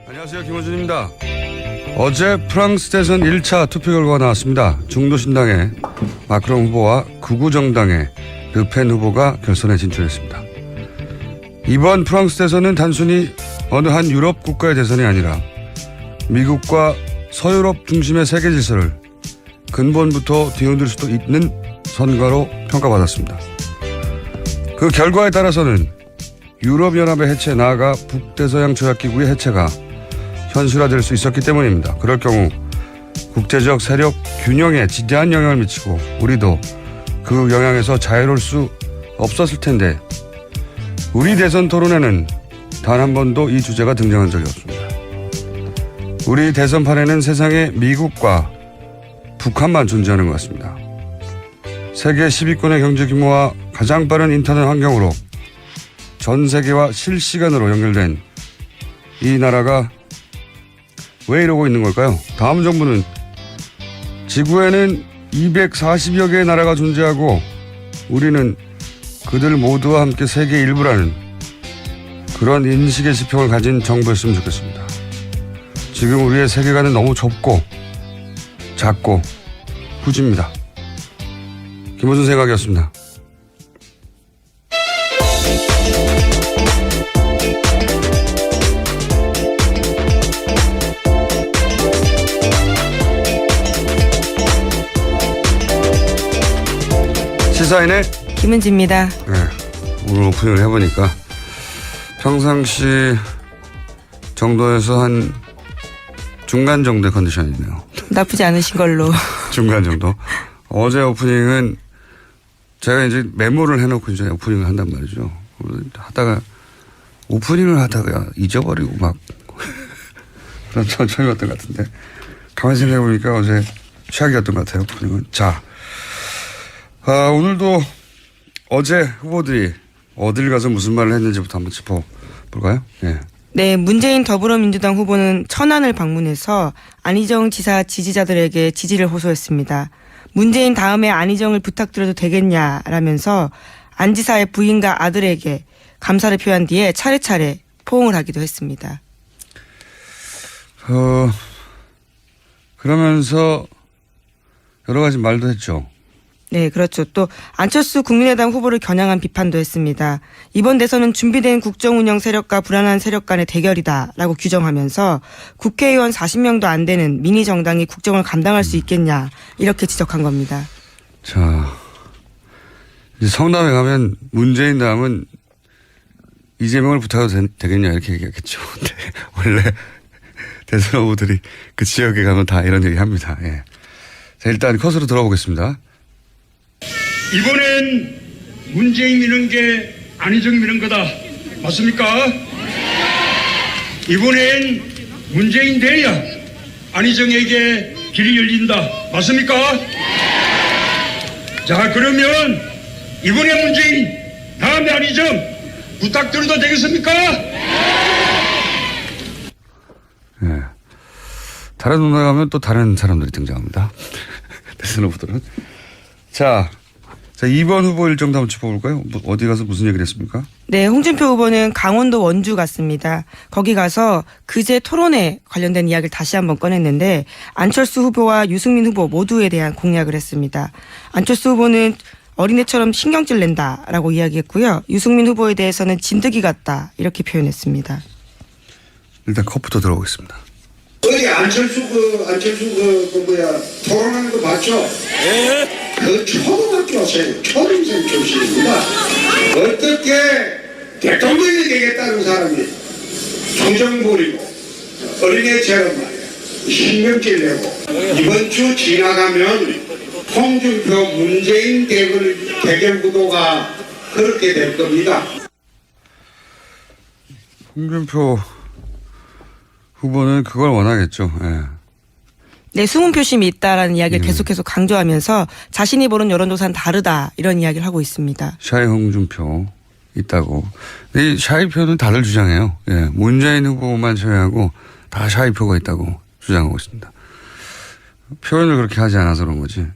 안녕하세요. 김원준입니다. 어제 프랑스 대선 1차 투표 결과가 나왔습니다. 중도신당의 마크롱 후보와 극우정당의 르펜 후보가 결선에 진출했습니다. 이번 프랑스 대선은 단순히 어느 한 유럽 국가의 대선이 아니라 미국과 서유럽 중심의 세계 질서를 근본부터 뒤흔들 수도 있는 선거로 평가받았습니다. 그 결과에 따라서는 유럽연합의 해체, 나아가 북대서양 조약기구의 해체가 현실화될 수 있었기 때문입니다. 그럴 경우 국제적 세력 균형에 지대한 영향을 미치고 우리도 그 영향에서 자유로울 수 없었을 텐데 우리 대선 토론에는 단 한 번도 이 주제가 등장한 적이 없습니다. 우리 대선판에는 세상에 미국과 북한만 존재하는 것 같습니다. 세계 10위권의 경제 규모와 가장 빠른 인터넷 환경으로 전 세계와 실시간으로 연결된 이 나라가 왜 이러고 있는 걸까요? 다음 정부는 지구에는 240여 개의 나라가 존재하고 우리는 그들 모두와 함께 세계 일부라는 그런 인식의 지평을 가진 정부였으면 좋겠습니다. 지금 우리의 세계관은 너무 좁고 작고 후지입니다. 김호준 생각이었습니다. 시사인의 김은지입니다. 네, 오늘 오프닝을 해보니까 평상시 정도에서 한 중간 정도의 컨디션이네요. 나쁘지 않으신 걸로. 중간 정도. 어제 오프닝은 제가 이제 메모를 해놓고 이제 오프닝을 한단 말이죠. 하다가 오프닝을 하다가 잊어버리고 막 그런 천천히였던 것 같은데 가만히 생각해보니까 어제 최악이었던 것 같아요. 오프닝은. 자. 오늘도 어제 후보들이 어딜 가서 무슨 말을 했는지부터 한번 짚어볼까요? 예. 네, 문재인 더불어민주당 후보는 천안을 방문해서 안희정 지사 지지자들에게 지지를 호소했습니다. 문재인 다음에 안희정을 부탁드려도 되겠냐라면서 안 지사의 부인과 아들에게 감사를 표한 뒤에 차례차례 포옹을 하기도 했습니다. 그러면서 여러 가지 말도 했죠. 네, 그렇죠. 또 안철수 국민의당 후보를 겨냥한 비판도 했습니다. 이번 대선은 준비된 국정운영 세력과 불안한 세력 간의 대결이다라고 규정하면서 국회의원 40명도 안 되는 미니 정당이 국정을 감당할 수 있겠냐 이렇게 지적한 겁니다. 자, 이제 성남에 가면 문재인 다음은 이재명을 부탁해도 되겠냐 이렇게 얘기하겠죠. 근데 원래 대선 후보들이 그 지역에 가면 다 이런 얘기 합니다. 예. 자, 일단 컷으로 들어보겠습니다. 이번엔 문재인 미는 게 안희정 미는 거다. 맞습니까? 이번엔 문재인 돼야 안희정에게 길이 열린다. 맞습니까? 자, 그러면 이번에 문재인 다음에 안희정 부탁드려도 되겠습니까? 예. 다른 동네 가면 또 다른 사람들이 등장합니다. 대선 후보들은. 자, 2번 후보 일정도 한번 짚어볼까요? 어디 가서 무슨 얘기를 했습니까? 네, 홍준표 후보는 강원도 원주 갔습니다. 거기 가서 그제 토론에 관련된 이야기를 다시 한번 꺼냈는데 안철수 후보와 유승민 후보 모두에 대한 공약을 했습니다. 안철수 후보는 어린애처럼 신경질 낸다라고 이야기했고요. 유승민 후보에 대해서는 진드기 같다 이렇게 표현했습니다. 일단 컷부터 들어보겠습니다. 어제 안철수 토론하는 거 봤죠? 네. 그 초등학교생, 초등생 출신입니다. 어떻게 대통령이 되겠다는 사람이 정정 부리고 어린애처럼 말이야 신경질 내고 이번 주 지나가면 홍준표 문재인 대결 구도가 그렇게 될 겁니다. 홍준표 후보는 그걸 원하겠죠. 예. 네, 숨은 표심이 있다라는 이야기를 계속해서 강조하면서 자신이 보는 여론조사는 다르다 이런 이야기를 하고 있습니다. 샤이 홍준표 있다고. 근데 이 샤이표는 다들 주장해요. 예. 문재인 후보만 제외하고 다 샤이표가 있다고 주장하고 있습니다. 표현을 그렇게 하지 않아서 그런 거지.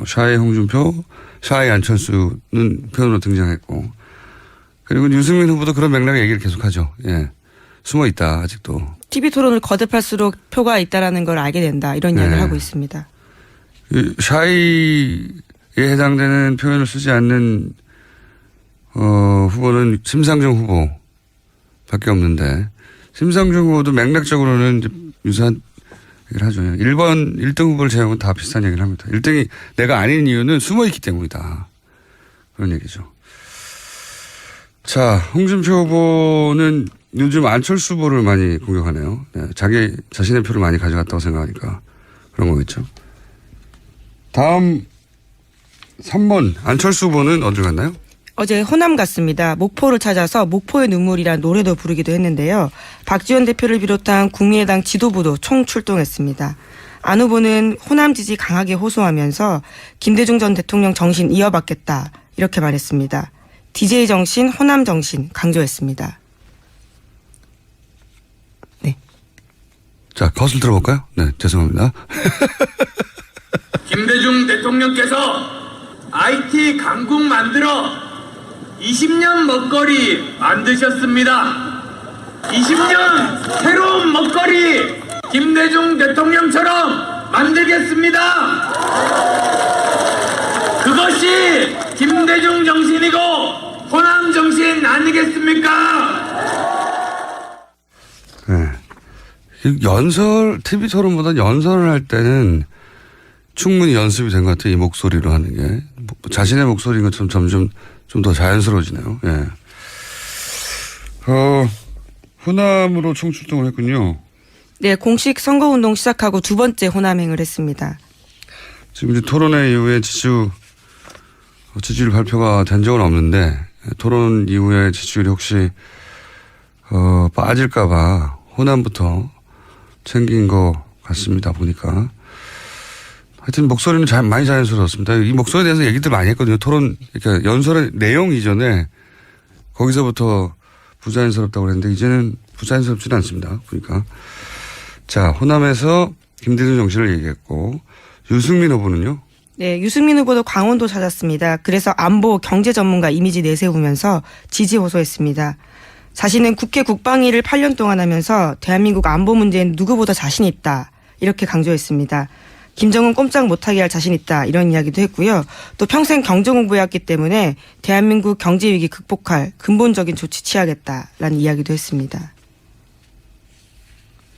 샤이 홍준표, 샤이 안철수는 표현으로 등장했고 그리고 유승민 후보도 그런 맥락의 얘기를 계속하죠. 예. 숨어 있다 아직도. TV 토론을 거듭할수록 표가 있다라는 걸 알게 된다. 이런 이야기를 하고 있습니다. 샤이에 해당되는 표현을 쓰지 않는 후보는 심상정 후보밖에 없는데 심상정 후보도 맥락적으로는 이제 유사한 얘기를 하죠. 1등 후보를 제외하고는 다 비슷한 얘기를 합니다. 1등이 내가 아닌 이유는 숨어 있기 때문이다. 그런 얘기죠. 자, 홍준표 후보는 요즘 안철수 후보를 많이 공격하네요. 네, 자신의 표를 많이 가져갔다고 생각하니까 그런 거겠죠. 다음 3번 안철수 후보는 어딜 갔나요? 어제 호남 갔습니다. 목포를 찾아서 목포의 눈물이란 노래도 부르기도 했는데요. 박지원 대표를 비롯한 국민의당 지도부도 총 출동했습니다. 안 후보는 호남 지지 강하게 호소하면서 김대중 전 대통령 정신 이어받겠다 이렇게 말했습니다. DJ 정신, 호남 정신 강조했습니다. 네. 자, 컷을 들어볼까요? 네, 죄송합니다. 김대중 대통령께서 IT 강국 만들어 20년 먹거리 만드셨습니다. 20년 새로운 먹거리 김대중 대통령처럼 만들겠습니다. 그것이 김대중 정신이고 호남 정신 아니겠습니까? 네. TV 토론보다 연설을 할 때는 충분히 연습이 된 것 같아요. 이 목소리로 하는 게. 자신의 목소리인 것처럼 점점 좀 더 자연스러워지네요. 예. 호남으로 총출동을 했군요. 네, 공식 선거운동 시작하고 두 번째 호남행을 했습니다. 지금 이제 토론회 이후에 지지율 발표가 된 적은 없는데, 토론 이후에 지지율이 혹시, 빠질까봐 호남부터 챙긴 것 같습니다. 보니까. 하여튼 목소리는 많이 자연스러웠습니다. 이 목소리에 대해서 얘기들 많이 했거든요. 토론, 그러니까 연설의 내용 이전에 거기서부터 부자연스럽다고 그랬는데 이제는 부자연스럽지는 않습니다. 보니까. 자, 호남에서 김대중 정신을 얘기했고 유승민 후보는요? 네, 유승민 후보도 강원도 찾았습니다. 그래서 안보 경제 전문가 이미지 내세우면서 지지 호소했습니다. 자신은 국회 국방위를 8년 동안 하면서 대한민국 안보 문제엔 누구보다 자신 있다. 이렇게 강조했습니다. 김정은 꼼짝 못하게 할 자신 있다 이런 이야기도 했고요. 또 평생 경제공부해왔기 때문에 대한민국 경제위기 극복할 근본적인 조치 취하겠다라는 이야기도 했습니다.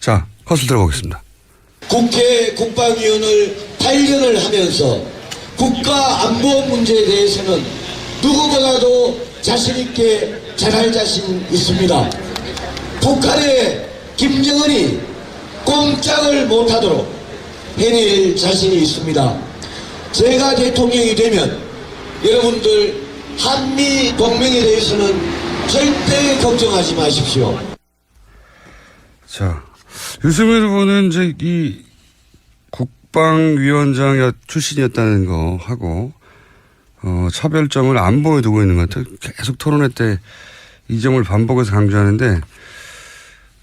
자, 컷을 들어보겠습니다. 국회 국방위원을 8년을 하면서 국가 안보 문제에 대해서는 누구보다도 자신 있게 잘할 자신 있습니다. 북한의 김정은이 꼼짝을 못하도록 해낼 자신이 있습니다. 제가 대통령이 되면 여러분들 한미 동맹에 대해서는 절대 걱정하지 마십시오. 자, 유승민 후보는 이제 이 국방위원장 출신이었다는 거 하고, 차별점을 안보에 두고 있는 것 같아요. 계속 토론회 때 이 점을 반복해서 강조하는데,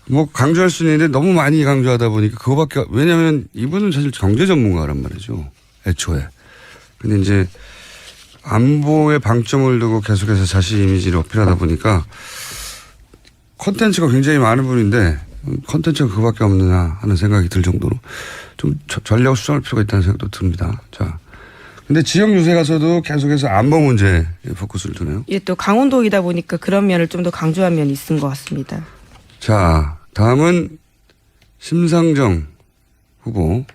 뭐 강조할 수 있는데 너무 많이 강조하다 보니까 그거밖에, 왜냐하면 이분은 사실 경제 전문가란 말이죠. 애초에. 근데 이제 안보에 방점을 두고 계속해서 자신 이미지를 어필하다 보니까 컨텐츠가 굉장히 많은 분인데 컨텐츠가 그거밖에 없느냐 하는 생각이 들 정도로 좀 전략을 수정할 필요가 있다는 생각도 듭니다. 자. 근데 지역 유세 가서도 계속해서 안보 문제에 포커스를 두네요. 이게 또 강원도이다 보니까 그런 면을 좀 더 강조한 면이 있은 것 같습니다. 자, 다음은 심상정 후보.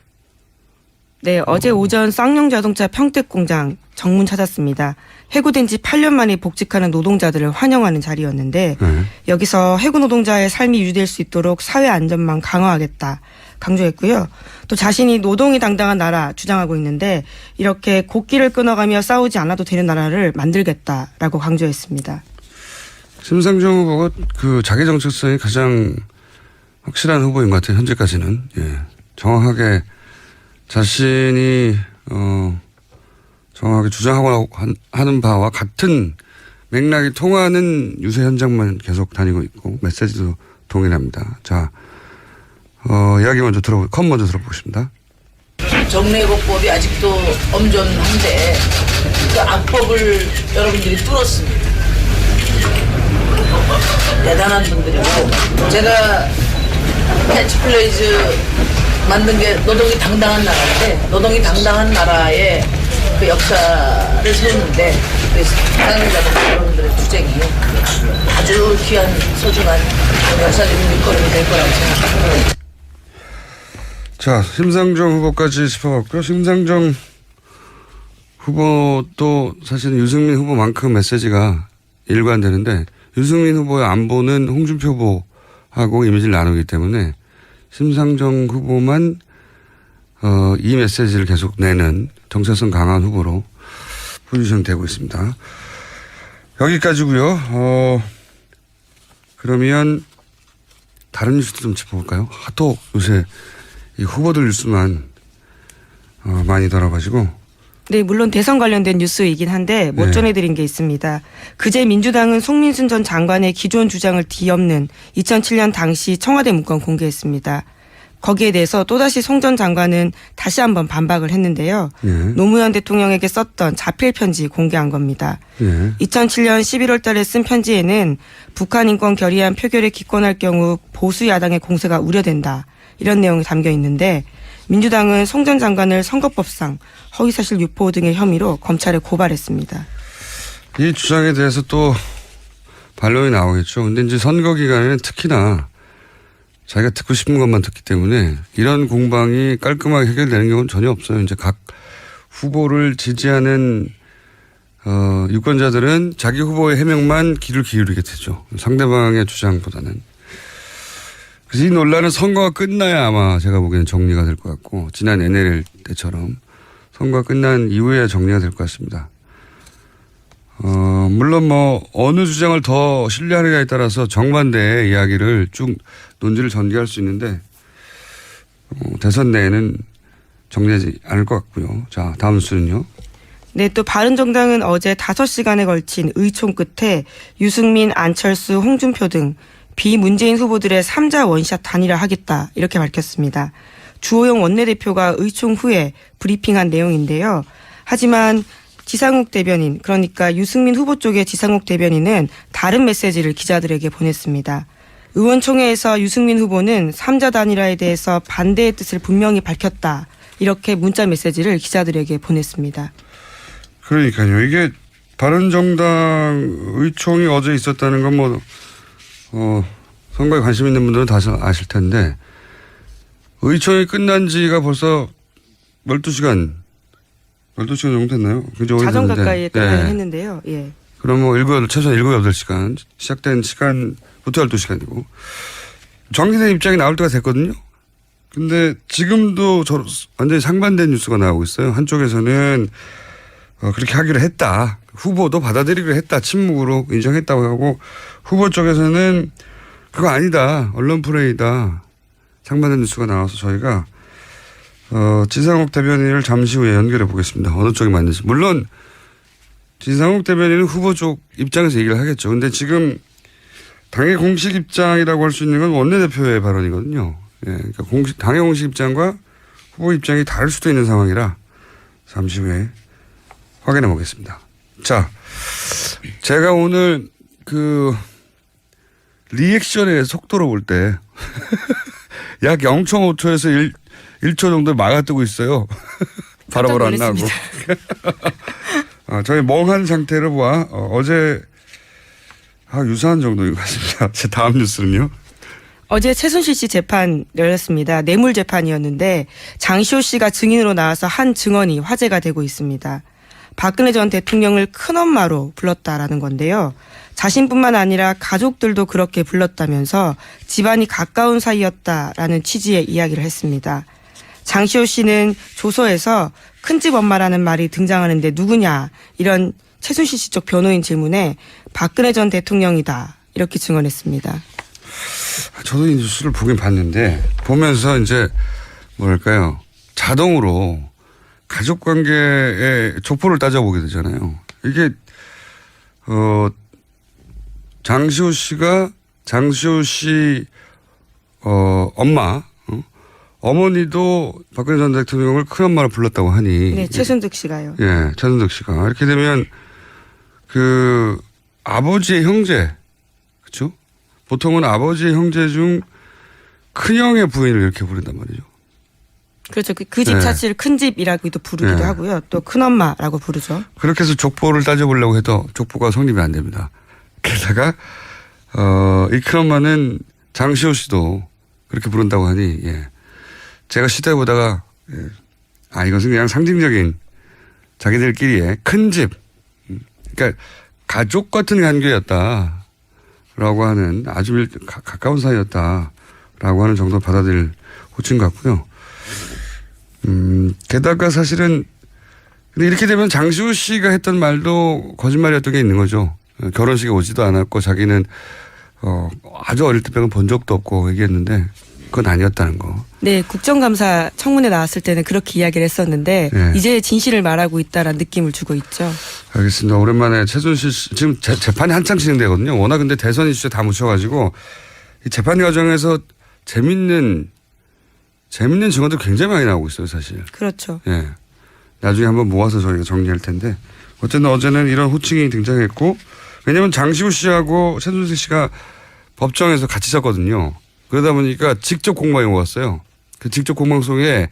네, 어제 오전 쌍용자동차 평택공장 정문 찾았습니다. 해고된 지 8년 만에 복직하는 노동자들을 환영하는 자리였는데 네. 여기서 해고 노동자의 삶이 유지될 수 있도록 사회 안전망 강화하겠다 강조했고요. 또 자신이 노동이 당당한 나라 주장하고 있는데 이렇게 곡기를 끊어가며 싸우지 않아도 되는 나라를 만들겠다라고 강조했습니다. 심상정 후보가 그 자기 정체성이 가장 확실한 후보인 것 같아요. 현재까지는. 예. 정확하게 자신이 정확하게 주장하고 하는 바와 같은 맥락이 통하는 유세 현장만 계속 다니고 있고 메시지도 동일합니다. 자, 이야기 먼저 컷 먼저 들어보겠습니다. 정례곡법이 아직도 엄존한데 그 악법을 여러분들이 뚫었습니다. 대단한 분들이고 제가 캐치플레이즈 만든 게 노동이 당당한 나라인데 노동이 당당한 나라의 그 역사를 세우는데 그 사용자분 여러분들의 투쟁이 아주 귀한 소중한 역사적인 밑거름이 될 거라고 생각합니다. 자, 심상정 후보까지 짚어봤고요. 심상정 후보도 사실은 유승민 후보만큼 메시지가 일관되는데 유승민 후보의 안보는 홍준표 후보하고 이미지를 나누기 때문에 심상정 후보만 이 메시지를 계속 내는 정체성 강한 후보로 포지션되고 있습니다. 여기까지고요. 그러면 다른 뉴스도 좀 짚어볼까요? 하도 요새 이 후보들 뉴스만 많이 돌아가지고. 네, 물론 대선 관련된 뉴스이긴 한데 못 네. 전해드린 게 있습니다. 그제 민주당은 송민순 전 장관의 기존 주장을 뒤엎는 2007년 당시 청와대 문건 공개했습니다. 거기에 대해서 또다시 송 전 장관은 다시 한번 반박을 했는데요. 예. 노무현 대통령에게 썼던 자필 편지 공개한 겁니다. 예. 2007년 11월 달에 쓴 편지에는 북한 인권 결의안 표결에 기권할 경우 보수 야당의 공세가 우려된다. 이런 내용이 담겨 있는데 민주당은 송 전 장관을 선거법상 허위사실 유포 등의 혐의로 검찰에 고발했습니다. 이 주장에 대해서 또 반론이 나오겠죠. 근데 이제 선거 기간에는 특히나 자기가 듣고 싶은 것만 듣기 때문에 이런 공방이 깔끔하게 해결되는 경우는 전혀 없어요. 이제 각 후보를 지지하는 유권자들은 자기 후보의 해명만 귀를 기울이게 되죠. 상대방의 주장보다는. 그래서 이 논란은 선거가 끝나야 아마 제가 보기에는 정리가 될 것 같고 지난 NLL 때처럼 선거가 끝난 이후에 정리가 될 것 같습니다. 물론 뭐 어느 주장을 더 신뢰하느냐에 따라서 정반대의 이야기를 쭉 논지를 전개할 수 있는데 대선 내에는 정리하지 않을 것 같고요. 자, 다음 뉴스는요. 네, 또 바른정당은 어제 5시간에 걸친 의총 끝에 유승민, 안철수, 홍준표 등 비문재인 후보들의 3자 원샷 단일화하겠다 이렇게 밝혔습니다. 주호영 원내대표가 의총 후에 브리핑한 내용인데요. 하지만 지상욱 대변인, 그러니까 유승민 후보 쪽의 지상욱 대변인은 다른 메시지를 기자들에게 보냈습니다. 의원총회에서 유승민 후보는 3자 단일화에 대해서 반대의 뜻을 분명히 밝혔다. 이렇게 문자 메시지를 기자들에게 보냈습니다. 그러니까요. 이게 바른정당 의총이 어제 있었다는 건 뭐 선거에 관심 있는 분들은 다 아실 텐데 의총이 끝난 지가 벌써 12시간 정도 됐나요? 자정 가까이에 끝나긴 했는데요. 예. 그럼 뭐 최소한 7, 8시간 시작된 시간부터 12시간이고 정리된 입장이 나올 때가 됐거든요. 근데 지금도 완전히 상반된 뉴스가 나오고 있어요. 한쪽에서는 그렇게 하기로 했다. 후보도 받아들이기로 했다. 침묵으로 인정했다고 하고 후보 쪽에서는 그거 아니다. 언론 플레이다. 상반된 뉴스가 나와서 저희가 지상욱 대변인을 잠시 후에 연결해 보겠습니다. 어느 쪽이 맞는지. 물론 지상욱 대변인은 후보 쪽 입장에서 얘기를 하겠죠. 근데 지금 당의 공식 입장이라고 할 수 있는 건 원내대표의 발언이거든요. 예, 그러니까 당의 공식 입장과 후보 입장이 다를 수도 있는 상황이라 잠시 후에 확인해 보겠습니다. 자, 제가 오늘 리액션의 속도로 볼 때 약 0.5초에서 1초 정도 막아뜨고 있어요. 바로바로 안 나고. 저희 멍한 상태로 봐. 어제 유사한 정도인 것 같습니다. 제 다음 뉴스는요. 어제 최순실 씨 재판 열렸습니다. 뇌물 재판이었는데 장시호 씨가 증인으로 나와서 한 증언이 화제가 되고 있습니다. 박근혜 전 대통령을 큰엄마로 불렀다라는 건데요. 자신뿐만 아니라 가족들도 그렇게 불렀다면서 집안이 가까운 사이였다라는 취지의 이야기를 했습니다. 장시호 씨는 조서에서 큰집 엄마라는 말이 등장하는데 누구냐 이런 최순실 씨 쪽 변호인 질문에 박근혜 전 대통령이다 이렇게 증언했습니다. 저도 이 뉴스를 보긴 봤는데 보면서 이제 뭐랄까요 자동으로 가족관계의 족보를 따져보게 되잖아요. 이게 장시호 씨 엄마 어머니도 박근혜 전 대통령을 큰엄마로 불렀다고 하니. 네, 최순득 씨가요. 예, 최순득 씨가. 이렇게 되면 아버지의 형제, 그렇죠? 보통은 아버지 형제 중 큰형의 부인을 이렇게 부른단 말이죠. 그렇죠. 그 집 네. 자체를 큰 집이라고도 부르기도 네. 하고요. 또 큰엄마라고 부르죠. 그렇게 해서 족보를 따져보려고 해도 족보가 성립이 안 됩니다. 게다가 이 큰엄마는 장시호 씨도 그렇게 부른다고 하니 제가 시대 보다가 이것은 그냥 상징적인 자기들끼리의 큰 집, 그러니까 가족 같은 관계였다라고 하는 아주 가까운 사이였다라고 하는 정도 받아들일 호칭 같고요. 게다가 사실은 근데 이렇게 되면 장시호 씨가 했던 말도 거짓말이었던 게 있는 거죠. 결혼식에 오지도 않았고 자기는 아주 어릴 때 빼고 본 적도 없고 얘기했는데 그건 아니었다는 거. 네, 국정감사 청문회 나왔을 때는 그렇게 이야기를 했었는데 네. 이제 진실을 말하고 있다라는 느낌을 주고 있죠. 알겠습니다. 오랜만에 최순실 씨 지금 재판이 한창 진행되거든요. 워낙 근데 대선 이슈에 다 묻혀가지고 이 재판 과정에서 재밌는 증언도 굉장히 많이 나오고 있어요, 사실. 그렇죠. 예. 나중에 한번 모아서 저희가 정리할 텐데 어쨌든 어제는 이런 호칭이 등장했고 왜냐하면 장시호 씨하고 최순실 씨가 법정에서 같이 섰거든요. 그러다 보니까 직접 공방에 왔어요. 그 직접 공방송에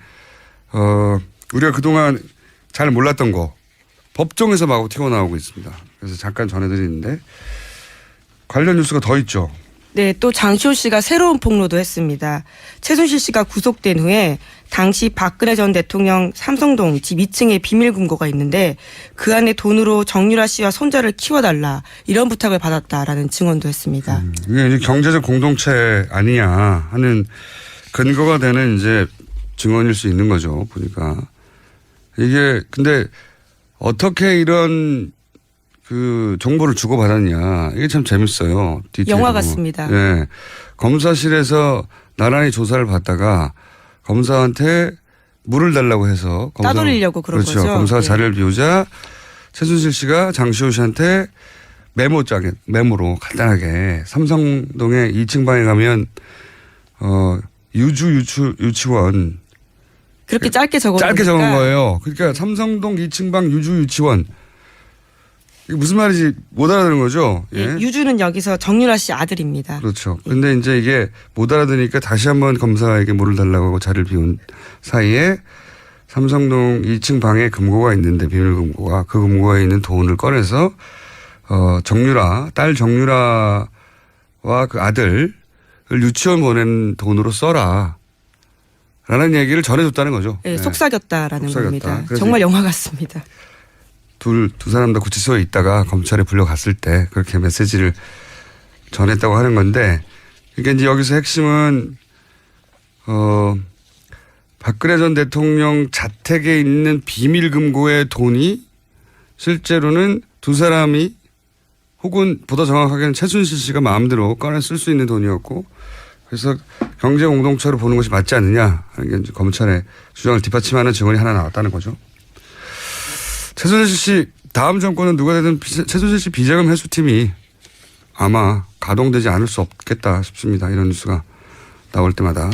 우리가 그동안 잘 몰랐던 거 법정에서 마구 튀어나오고 있습니다. 그래서 잠깐 전해드리는데 관련 뉴스가 더 있죠. 네, 또 장시호 씨가 새로운 폭로도 했습니다. 최순실 씨가 구속된 후에 당시 박근혜 전 대통령 삼성동 집 2층에 비밀 금고가 있는데 그 안에 돈으로 정유라 씨와 손자를 키워달라 이런 부탁을 받았다라는 증언도 했습니다. 이게 이제 경제적 공동체 아니냐 하는 근거가 되는 이제 증언일 수 있는 거죠. 보니까 이게 근데 어떻게 이런 그 정보를 주고받았냐 이게 참 재밌어요. 디테일하고. 영화 같습니다. 네. 검사실에서 나란히 조사를 받다가 검사한테 물을 달라고 해서 따돌리려고 그런 그렇죠. 거죠. 검사가 네. 자리를 비우자 최순실 씨가 장시호 씨한테 메모로 간단하게 삼성동에 2층 방에 가면 유치원 그렇게 짧게 적은 거예요. 그러니까 삼성동 2층 방 유치원 이게 무슨 말인지 못 알아듣는 거죠. 예, 예. 유주는 여기서 정유라 씨 아들입니다. 그렇죠. 근데 이제 이게 못 알아듣으니까 다시 한번 검사에게 물을 달라고 하고 자리를 비운 사이에 삼성동 2층 방에 금고가 있는데 비밀 금고가 그 금고에 있는 돈을 꺼내서 딸 정유라와 그 아들을 유치원 보낸 돈으로 써라. 라는 얘기를 전해줬다는 거죠. 예, 네. 속삭였다라는 속삭였다. 겁니다. 그래서 정말 영화 같습니다. 두 사람 다 구치소에 있다가 검찰에 불려갔을 때 그렇게 메시지를 전했다고 하는 건데 그러니까 이제 여기서 핵심은 박근혜 전 대통령 자택에 있는 비밀 금고의 돈이 실제로는 두 사람이 혹은 보다 정확하게는 최순실 씨가 마음대로 꺼내 쓸 수 있는 돈이었고 그래서 경제 공동체로 보는 것이 맞지 않느냐 하는 게 이제 검찰의 주장을 뒷받침하는 증언이 하나 나왔다는 거죠. 최순실 씨 다음 정권은 누가 되든 최순실 씨 비자금 회수팀이 아마 가동되지 않을 수 없겠다 싶습니다. 이런 뉴스가 나올 때마다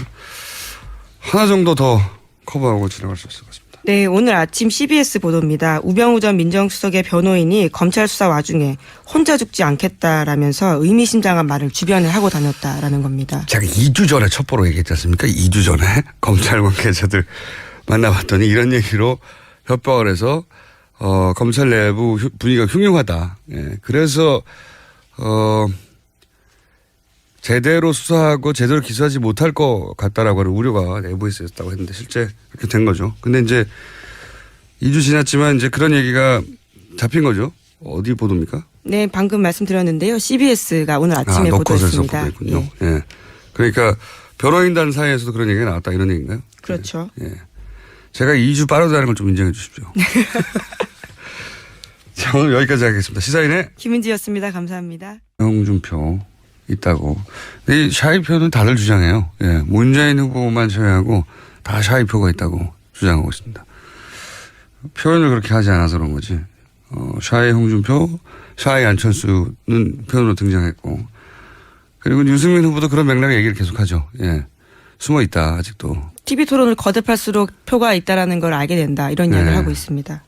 하나 정도 더 커버하고 지나갈 수 있을 것 같습니다. 네, 오늘 아침 CBS 보도입니다. 우병우 전 민정수석의 변호인이 검찰 수사 와중에 혼자 죽지 않겠다라면서 의미심장한 말을 주변에 하고 다녔다라는 겁니다. 제가 2주 전에 첩보로 얘기했지 않습니까? 2주 전에 검찰 관계자들 만나봤더니 이런 얘기로 협박을 해서 검찰 내부 분위기가 흉흉하다. 예. 그래서 제대로 수사하고 제대로 기소하지 못할 것 같다라고 하는 우려가 내부에 있었다고 했는데 실제 그렇게 된 거죠. 근데 이제 2주 지났지만 이제 그런 얘기가 잡힌 거죠. 어디 보도입니까? 네, 방금 말씀드렸는데요. CBS가 오늘 아침에 노컷에서 보도했습니다. 보도했군요. 예. 예. 그러니까 변호인단 사이에서도 그런 얘기가 나왔다 이런 얘기인가요? 그렇죠. 예. 제가 2주 빠르다는 걸 좀 인정해 주십시오. 자, 오늘 여기까지 하겠습니다. 시사인의 김은지였습니다. 감사합니다. 홍준표 있다고. 근데 이 샤이표는 다들 주장해요. 예. 문재인 후보만 제외하고 다 샤이표가 있다고 주장하고 있습니다. 표현을 그렇게 하지 않아서 그런 거지. 샤이 홍준표, 샤이 안철수는 표현으로 등장했고. 그리고 유승민 후보도 그런 맥락의 얘기를 계속하죠. 예. 숨어 있다 아직도. TV 토론을 거듭할수록 표가 있다라는 걸 알게 된다. 이런 이야기를 하고 있습니다.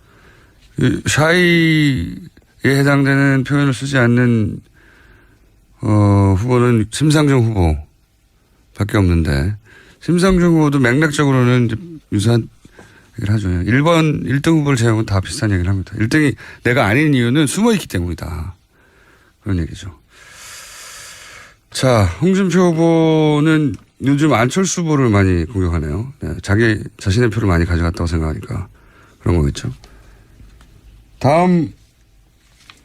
샤이에 해당되는 표현을 쓰지 않는 후보는 심상정 후보밖에 없는데, 심상정 후보도 맥락적으로는 이제 유사한 얘기를 하죠. 1등 후보를 제외하고는 다 비슷한 얘기를 합니다. 1등이 내가 아닌 이유는 숨어있기 때문이다. 그런 얘기죠. 자, 홍준표 후보는 요즘 안철수 후보를 많이 공격하네요. 네, 자신의 표를 많이 가져갔다고 생각하니까 그런 거겠죠. 다음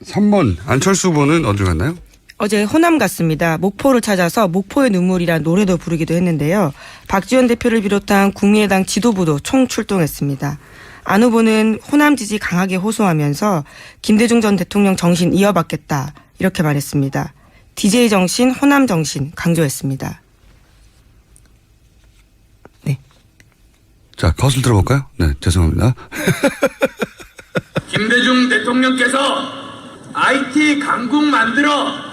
3번 안철수 후보는 어딜 갔나요? 어제 호남 갔습니다. 목포를 찾아서 목포의 눈물이란 노래도 부르기도 했는데요. 박지원 대표를 비롯한 국민의당 지도부도 총출동했습니다. 안 후보는 호남 지지 강하게 호소하면서 김대중 전 대통령 정신 이어받겠다 이렇게 말했습니다. DJ 정신, 호남 정신 강조했습니다. 네. 자, 컷을 들어볼까요? 네, 죄송합니다. 김대중 대통령께서 IT 강국 만들어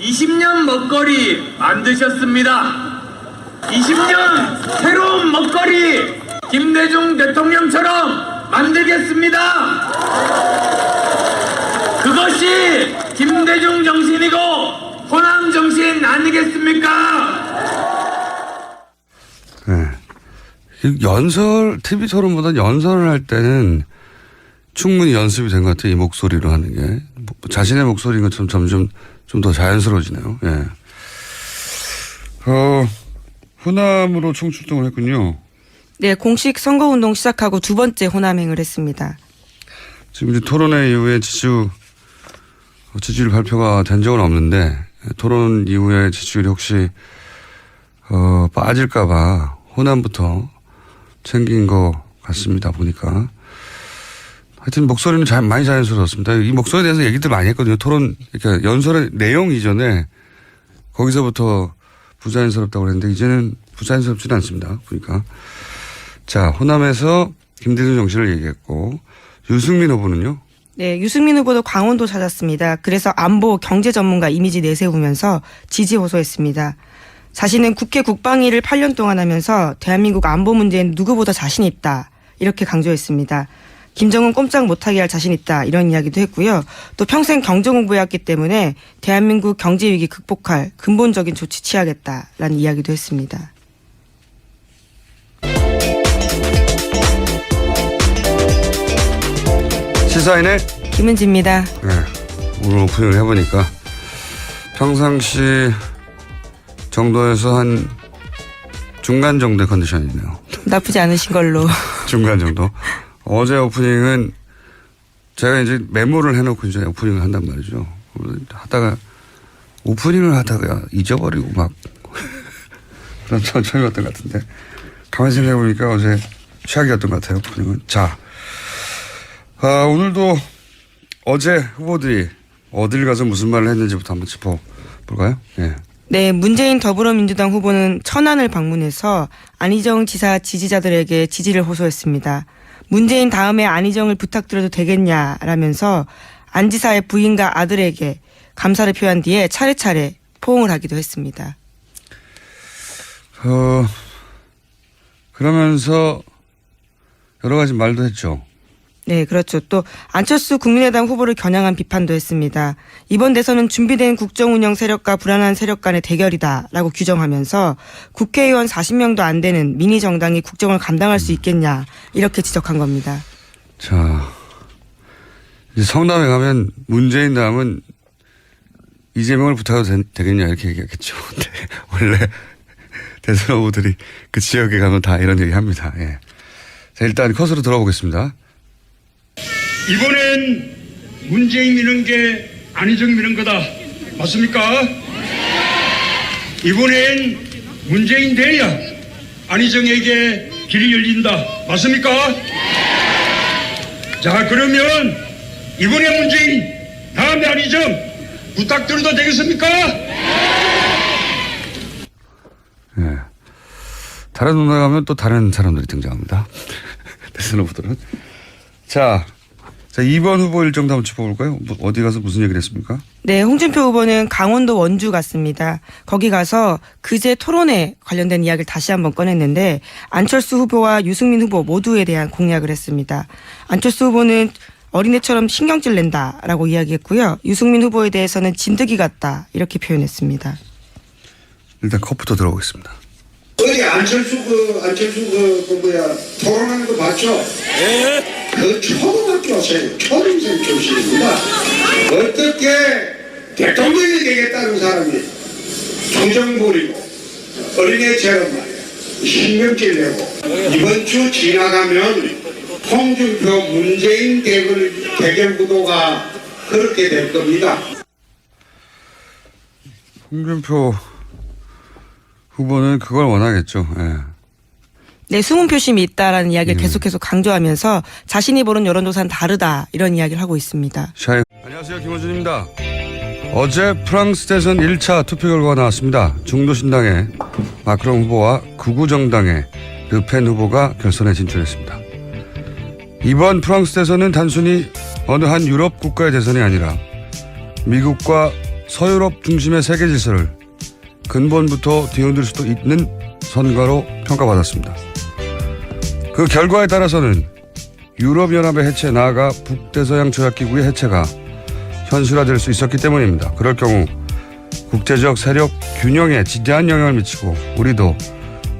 20년 먹거리 만드셨습니다. 20년 새로운 먹거리 김대중 대통령처럼 만들겠습니다. 그것이 김대중 정신이고 호남 정신 아니겠습니까? 네. TV 토론보다 연설을 할 때는 충분히 연습이 된 것 같아요. 이 목소리로 하는 게. 자신의 목소리인 것처럼 점점 좀 더 자연스러워지네요. 예. 호남으로 총출동을 했군요. 네, 공식 선거운동 시작하고 두 번째 호남행을 했습니다. 지금 이제 토론회 이후에 지지율 발표가 된 적은 없는데, 토론 이후에 지지율이 혹시, 빠질까봐 호남부터 챙긴 것 같습니다. 보니까. 하여튼 목소리는 많이 자연스러웠습니다. 이 목소리에 대해서 얘기들 많이 했거든요. 토론, 그러니까 연설의 내용 이전에 거기서부터 부자연스럽다고 그랬는데 이제는 부자연스럽지는 않습니다. 보니까. 자, 호남에서 김대중 정신을 얘기했고, 유승민 후보는요? 네, 유승민 후보도 강원도 찾았습니다. 그래서 안보 경제 전문가 이미지 내세우면서 지지 호소했습니다. 자신은 국회 국방위를 8년 동안 하면서 대한민국 안보 문제엔 누구보다 자신 있다. 이렇게 강조했습니다. 김정은 꼼짝 못하게 할 자신 있다. 이런 이야기도 했고요. 또 평생 경제공부해왔기 때문에 대한민국 경제위기 극복할 근본적인 조치 취하겠다라는 이야기도 했습니다. 시사인의 김은지입니다. 네, 오늘 오프닝을 해보니까 평상시 정도에서 한 중간 정도의 컨디션이네요. 나쁘지 않으신 걸로. 중간 정도. 어제 오프닝은 제가 이제 메모를 해놓고 이제 오프닝을 한단 말이죠. 오프닝을 하다가 잊어버리고 막 그런 천천히였던 것 같은데 가만히 생각해보니까 어제 최악이었던 것 같아요. 오프닝은. 자, 오늘도 어제 후보들이 어딜 가서 무슨 말을 했는지부터 한번 짚어볼까요? 예. 네, 문재인 더불어민주당 후보는 천안을 방문해서 안희정 지사 지지자들에게 지지를 호소했습니다. 문재인 다음에 안희정을 부탁드려도 되겠냐라면서 안 지사의 부인과 아들에게 감사를 표한 뒤에 차례차례 포옹을 하기도 했습니다. 그러면서 여러 가지 말도 했죠. 네, 그렇죠. 또 안철수 국민의당 후보를 겨냥한 비판도 했습니다. 이번 대선은 준비된 국정운영 세력과 불안한 세력 간의 대결이다라고 규정하면서 국회의원 40명도 안 되는 미니 정당이 국정을 감당할 수 있겠냐 이렇게 지적한 겁니다. 자, 이제 성남에 가면 문재인 다음은 이재명을 부탁해도 되겠냐 이렇게 얘기했겠죠. 근데 원래 대선 후보들이 그 지역에 가면 다 이런 얘기 합니다. 예. 자, 일단 컷으로 들어보겠습니다. 이번엔 문재인 미는 게 안희정 미는 거다. 맞습니까? 이번엔 문재인 돼야 안희정에게 길이 열린다. 맞습니까? 자, 그러면 이번에 문재인 다음에 안희정 부탁드려도 되겠습니까? 예. 다른 동네 가면 또 다른 사람들이 등장합니다. 대선 후보들은. 자, 2번 후보 일정도 한번 짚어볼까요? 어디 가서 무슨 얘기를 했습니까? 네, 홍준표 후보는 강원도 원주 갔습니다. 거기 가서 그제 토론회 관련된 이야기를 다시 한번 꺼냈는데 안철수 후보와 유승민 후보 모두에 대한 공약을 했습니다. 안철수 후보는 어린애처럼 신경질 낸다라고 이야기했고요. 유승민 후보에 대해서는 진드기 같다 이렇게 표현했습니다. 일단 컷부터 들어보겠습니다. 어디 안철수 토론하는 거 봤죠? 그 초등학교생, 초등생 출신입니다. 어떻게 대통령이 되겠다는 사람이 정정 부리고 어린애처럼 말이야 신경질 내고 이번 주 지나가면 홍준표 문재인 대결 구도가 그렇게 될 겁니다. 홍준표 후보는 그걸 원하겠죠. 예. 네, 숨은 표심이 있다라는 이야기를 계속해서 강조하면서 자신이 보는 여론조사는 다르다 이런 이야기를 하고 있습니다. 안녕하세요. 김호준입니다. 어제 프랑스 대선 1차 투표 결과가 나왔습니다. 중도신당의 마크롱 후보와 극우정당의 르펜 후보가 결선에 진출했습니다. 이번 프랑스 대선은 단순히 어느 한 유럽 국가의 대선이 아니라 미국과 서유럽 중심의 세계 질서를 근본부터 뒤흔들 수도 있는 선거로 평가받았습니다. 그 결과에 따라서는 유럽연합의 해체, 나아가 북대서양 조약기구의 해체가 현실화될 수 있었기 때문입니다. 그럴 경우 국제적 세력 균형에 지대한 영향을 미치고 우리도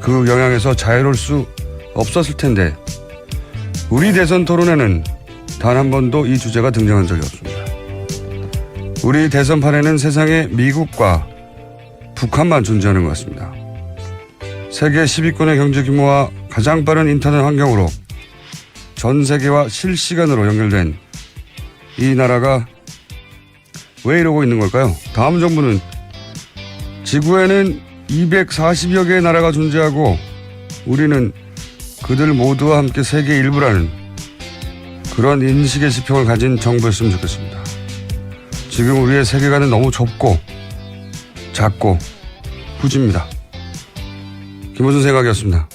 그 영향에서 자유로울 수 없었을 텐데 우리 대선 토론에는 단 한 번도 이 주제가 등장한 적이 없습니다. 우리 대선판에는 세상에 미국과 북한만 존재하는 것 같습니다. 세계 10위권의 경제 규모와 가장 빠른 인터넷 환경으로 전 세계와 실시간으로 연결된 이 나라가 왜 이러고 있는 걸까요? 다음 정부는 지구에는 240여 개의 나라가 존재하고 우리는 그들 모두와 함께 세계 일부라는 그런 인식의 지평을 가진 정부였으면 좋겠습니다. 지금 우리의 세계관은 너무 좁고 작고 후집니다. 김호준 생각이었습니다.